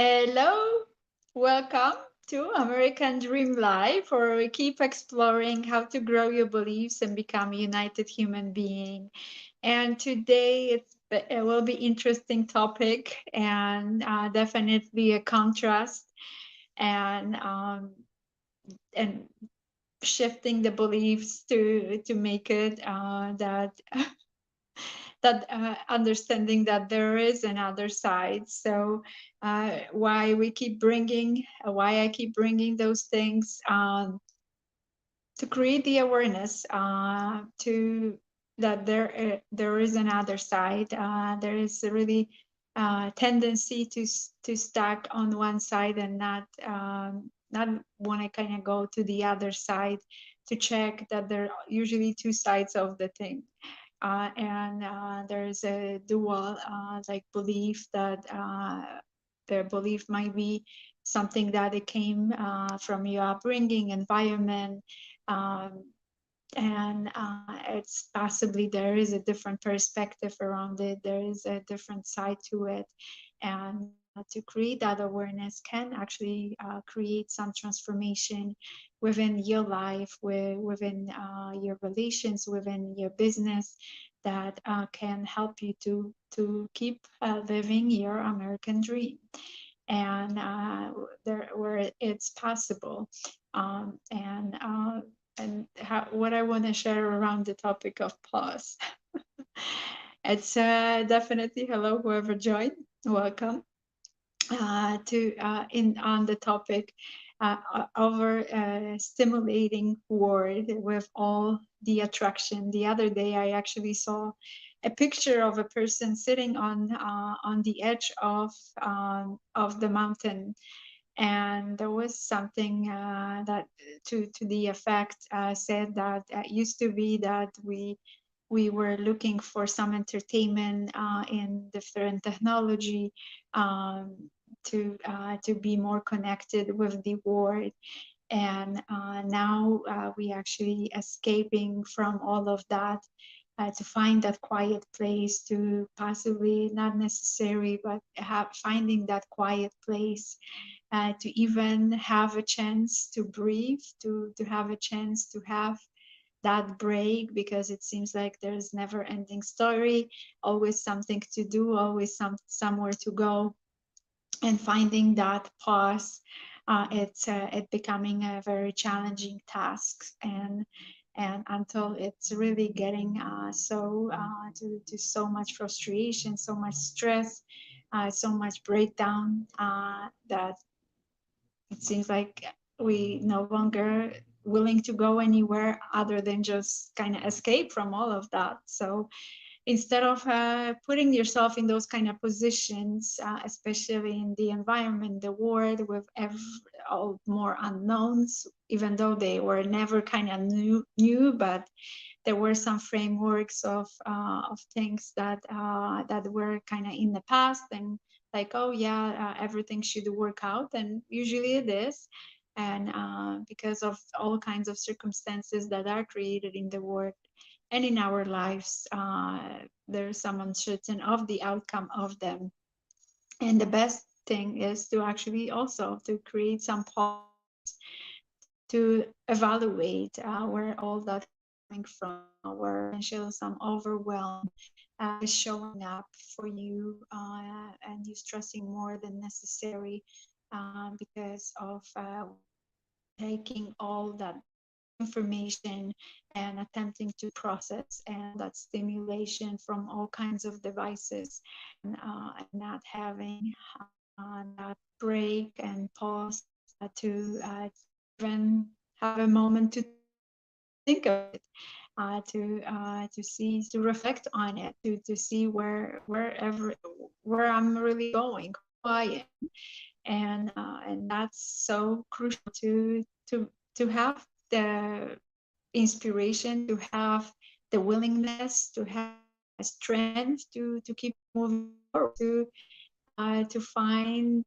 Hello, welcome to American Dream Life, where we keep exploring how to grow your beliefs and become a united human being. And today it will be interesting topic and definitely a contrast and and shifting the beliefs to make it that understanding that there is another side. So why I keep bringing those things to create the awareness to that there is another side. There is a really tendency to stack on one side and not want to kind of go to the other side to check that there are usually two sides of the thing. And there's a dual like belief that their belief might be something that it came from your upbringing, environment, um, and it's possibly there is a different perspective around it. There is a different side to it, and to create that awareness can actually create some transformation within your life, within your relations, within your business, that can help you to keep living your American dream, and there where it's possible, and what I want to share around the topic of pause. It's definitely hello whoever joined, welcome to in on the topic over stimulating word with all the attraction. The other day, I actually saw a picture of a person sitting on the edge of the mountain, and there was something that to the effect said that it used to be that we were looking for some entertainment in different technology, um, to be more connected with the world, and now we actually escaping from all of that to find that quiet place, to possibly not necessary but finding that quiet place to even have a chance to breathe, to have a chance to have that break, because it seems like there's never ending story, always something to do, always somewhere to go, and finding that pause, it's it becoming a very challenging task, and until it's really getting to so much frustration, so much stress, so much breakdown, that it seems like we no longer willing to go anywhere other than just kind of escape from all of that. So instead of putting yourself in those kind of positions, especially in the environment, the world with all more unknowns, even though they were never kind of new, but there were some frameworks of things that were kind of in the past, and like, oh yeah, everything should work out, and usually it is. And because of all kinds of circumstances that are created in the world and in our lives, there's some uncertain of the outcome of them. And the best thing is to actually also to create some pause to evaluate where all that coming from, where potential some overwhelm is showing up for you, and you stressing more than necessary because of taking all that information and attempting to process and that stimulation from all kinds of devices, and not having that break and pause to even have a moment to think of it, to see, to reflect on it, to see where I'm really going, who I am, and that's so crucial to have the inspiration, to have the willingness, to have strength to keep moving forward, to find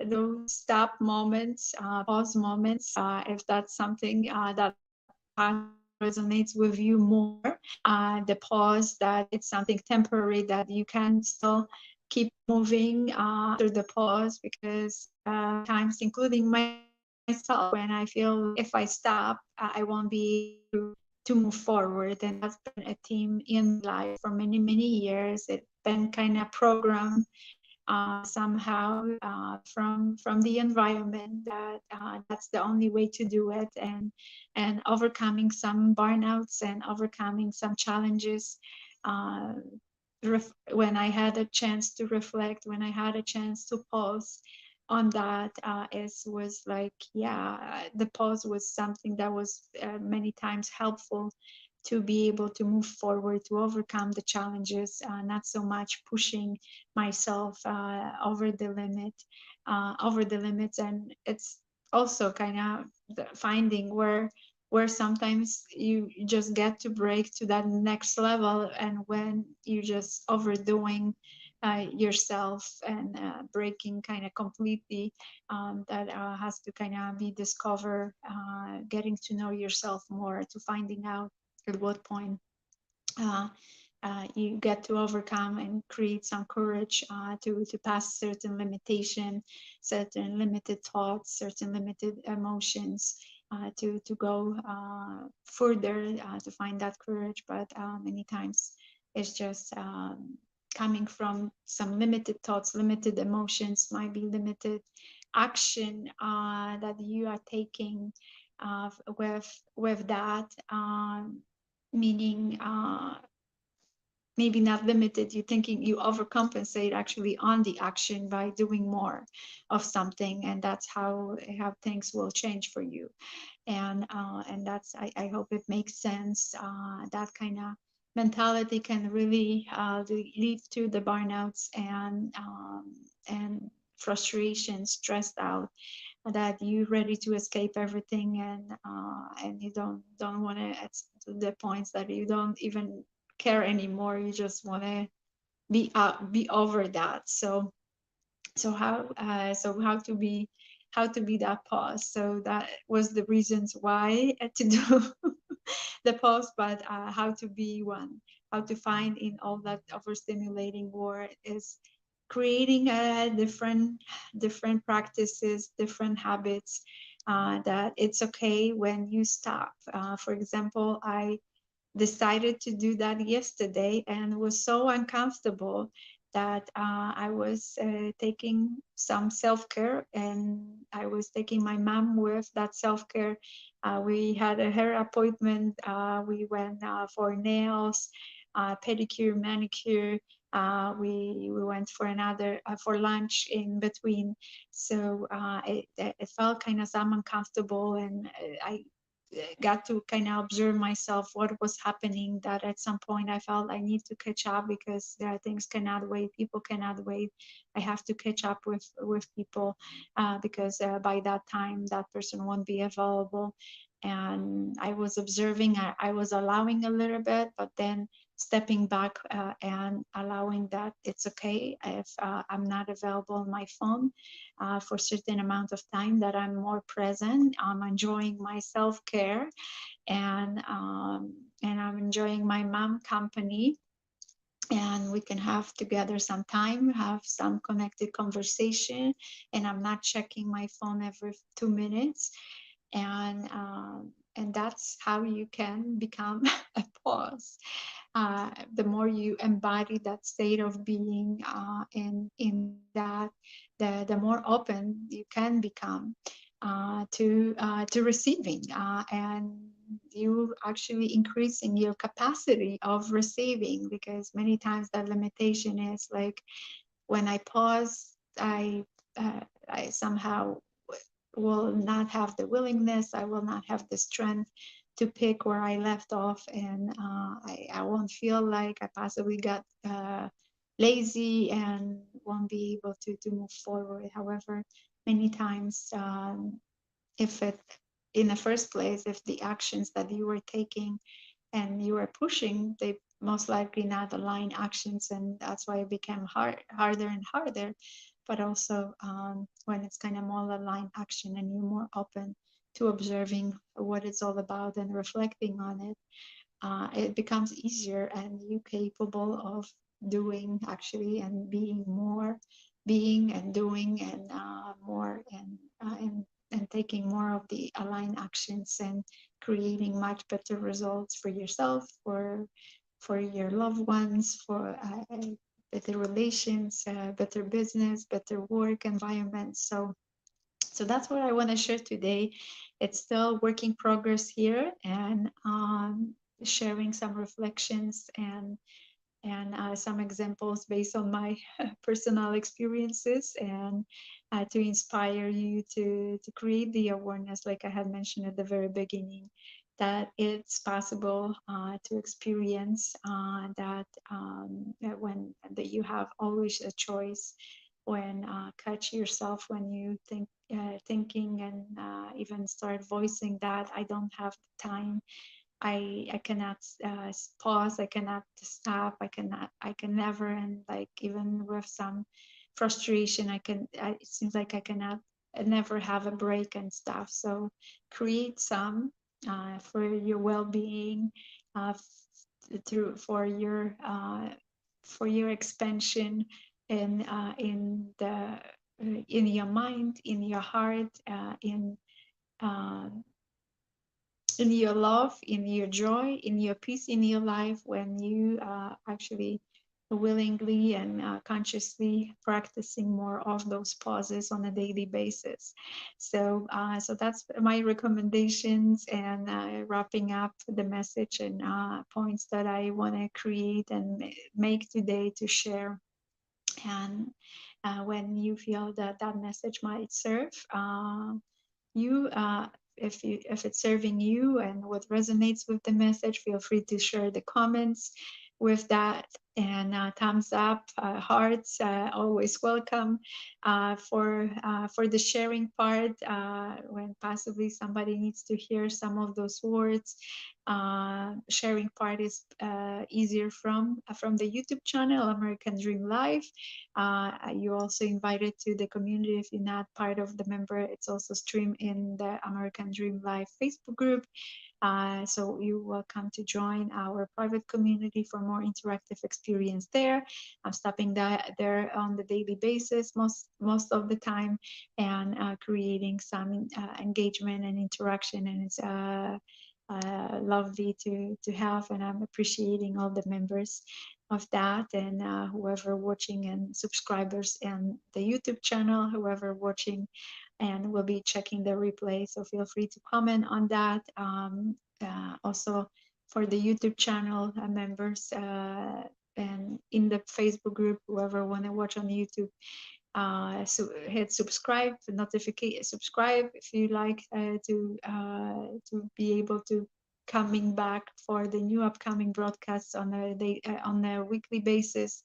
those stop moments, pause moments, if that's something that resonates with you more. The pause that it's something temporary that you can still keep moving through the pause, because times, including myself, when I feel if I stop, I won't be able to move forward. And that's been a theme in life for many, many years. It's been kind of programmed somehow from the environment that that's the only way to do it, and overcoming some burnouts and overcoming some challenges. Uh, when I had a chance to reflect, when I had a chance to pause on that, was like, yeah, the pause was something that was many times helpful to be able to move forward, to overcome the challenges, not so much pushing myself over the limits. And it's also kind of finding where sometimes you just get to break to that next level, and when you just overdoing yourself and breaking kind of completely, that has to kind of be discovered, getting to know yourself more, to finding out at what point uh, you get to overcome and create some courage to pass certain limitation, certain limited thoughts, certain limited emotions, to go further, to find that courage. But many times it's just coming from some limited thoughts, limited emotions, might be limited action that you are taking with that. Meaning maybe not limited, you thinking you overcompensate actually on the action by doing more of something, and that's how things will change for you. And that's, I hope it makes sense. That kind of mentality can really lead to the burnouts and frustration, stressed out, that you're ready to escape everything, and you don't want to the points that you don't even care anymore. You just want to be over that. So how to be that pause. So that was the reasons why to do the pause. But how to be one, how to find in all that overstimulating world, is creating different practices, different habits, that it's okay when you stop. For example, I decided to do that yesterday, and was so uncomfortable that I was taking some self-care, and I was taking my mom with that self-care. We had a hair appointment. We went for nails, pedicure, manicure. We went for another for lunch in between. So it felt kind of some uncomfortable, and I got to kind of observe myself what was happening, that at some point I felt I need to catch up, because there are things cannot wait, people cannot wait. I have to catch up with people, because by that time that person won't be available. And I was observing, I was allowing a little bit, but then stepping back and allowing that it's okay if I'm not available on my phone for a certain amount of time, that I'm more present. I'm enjoying my self-care, and I'm enjoying my mom company, and we can have together some time, have some connected conversation, and I'm not checking my phone every 2 minutes. And that's how you can become a pause. The more you embody that state of being in that, the more open you can become to receiving, and you actually increasing your capacity of receiving, because many times that limitation is like, when I pause, I somehow will not have the willingness, I will not have the strength to pick where I left off, and I won't feel like I possibly got lazy and won't be able to move forward. However, many times, if it, in the first place, if the actions that you were taking and you were pushing, they most likely not align actions, and that's why it became harder and harder. But also when it's kind of more aligned action, and you're more open to observing what it's all about and reflecting on it, it becomes easier, and you're capable of doing actually, and being more, being and doing, and more, and taking more of the aligned actions, and creating much better results for yourself, for your loved ones, for better relations, better business, better work environment. So that's what I want to share today. It's still work in progress here, and sharing some reflections and some examples based on my personal experiences, and to inspire you to create the awareness, like I had mentioned at the very beginning, that it's possible to experience that you have always a choice, when catch yourself when you thinking, and even start voicing that I don't have the time, I cannot pause, I cannot stop, I can never, and like even with some frustration, it seems like I cannot never have a break and stuff. So create some for your well-being, through for your expansion in your mind, in your heart, uh, in your love, in your joy, in your peace in your life, when you actually willingly and consciously practicing more of those pauses on a daily basis. So that's my recommendations, and wrapping up the message and points that I want to create and make today to share. And when you feel that that message might serve you, if it's serving you and what resonates with the message, feel free to share the comments with that, and thumbs up, hearts, always welcome, for the sharing part, when possibly somebody needs to hear some of those words. Sharing part is easier from the YouTube channel American Dream Live. You're also invited to the community if you're not part of the member. It's also streamed in the American Dream Live Facebook group. So you're welcome to join our private community for more interactive experience there. I'm stopping there on the daily basis most of the time, and creating some engagement and interaction, and it's lovely to have, and I'm appreciating all the members of that, and whoever watching, and subscribers, and the YouTube channel, whoever watching and will be checking the replay, so feel free to comment on that. Also for the YouTube channel members, and in the Facebook group, whoever want to watch on YouTube, so hit subscribe, subscribe if you like, to be able to coming back for the new upcoming broadcasts on a weekly basis,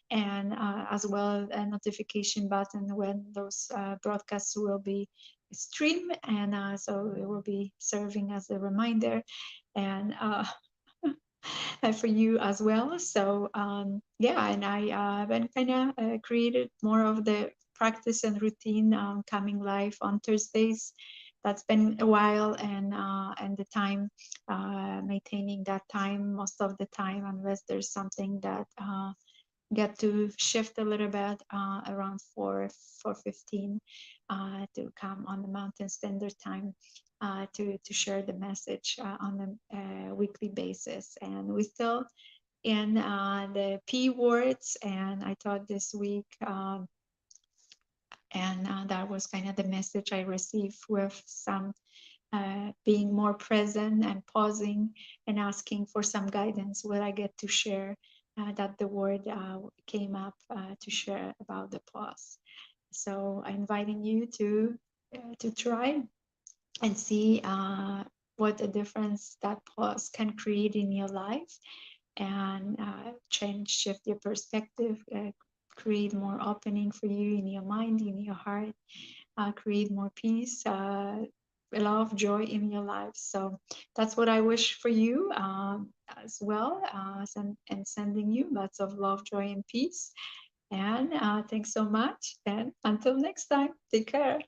and as well a notification button when those broadcasts will be streamed, and so it will be serving as a reminder, and for you as well. So yeah, and I been kind of created more of the practice and routine, coming live on Thursdays. That's been a while, and the time, maintaining that time most of the time, unless there's something that get to shift a little bit, around 4:15, to come on the Mountain Standard Time, to share the message on a weekly basis. And we still in the P words, and I thought this week, and that was kind of the message I received, with some being more present and pausing and asking for some guidance, what I get to share, that the word came up to share about the pause. So I'm inviting you to try and see what a difference that pause can create in your life, and shift your perspective, create more opening for you in your mind, in your heart, create more peace, love, joy in your life. So that's what I wish for you, as well, and sending you lots of love, joy, and peace. And thanks so much. And until next time, take care.